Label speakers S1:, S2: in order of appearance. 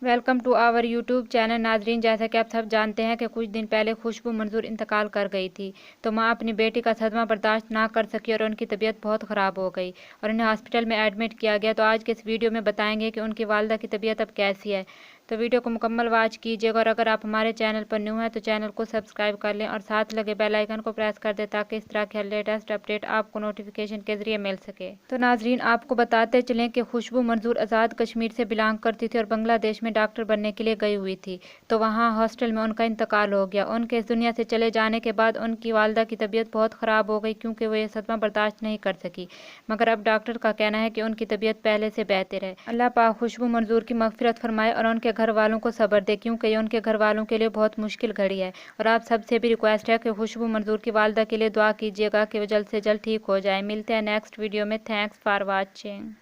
S1: Welcome to our YouTube channel. नाजरीन, जैसा कि आप सब जानते हैं कि कुछ दिन पहले खुशबू मंजूर इंतकाल कर गई थी, तो मां अपनी बेटी का सदमा बर्दाश्त ना कर सकी और उनकी तबीयत बहुत ख़राब हो गई और उन्हें हॉस्पिटल में एडमिट किया गया। तो आज के इस वीडियो में बताएंगे कि उनकी वालदा की तबीयत अब कैसी है। तो वीडियो को मुकम्मल वॉच कीजिएगा और अगर आप हमारे चैनल पर न्यू हैं तो चैनल को सब्सक्राइब कर लें और साथ लगे बेल आइकन को प्रेस कर दें ताकि इस तरह के लेटेस्ट अपडेट आपको नोटिफिकेशन के जरिए मिल सके। तो नाजरीन, आपको बताते चलें कि खुशबू मंजूर आज़ाद कश्मीर से बिलोंग करती थी और बांग्लादेश में डॉक्टर बनने के लिए गई हुई थी। तो वहाँ हॉस्टल में उनका इंतकाल हो गया। उनके इस दुनिया से चले जाने के बाद उनकी वालदा की तबीयत बहुत ख़राब हो गई क्योंकि वो ये सदमा बर्दाश्त नहीं कर सकी। मगर अब डॉक्टर का कहना है कि उनकी तबीयत पहले से बेहतर है। अल्लाह पाक खुशबू मंजूर की मगफिरत फरमाए और उनके घर वालों को सब्र दे, क्योंकि ये उनके घर वालों के लिए बहुत मुश्किल घड़ी है। और आप सबसे भी रिक्वेस्ट है कि खुशबू मंजूर की वालदा के लिए दुआ कीजिएगा कि वो जल्द से जल्द ठीक हो जाए। मिलते हैं नेक्स्ट वीडियो में। Thanks for watching.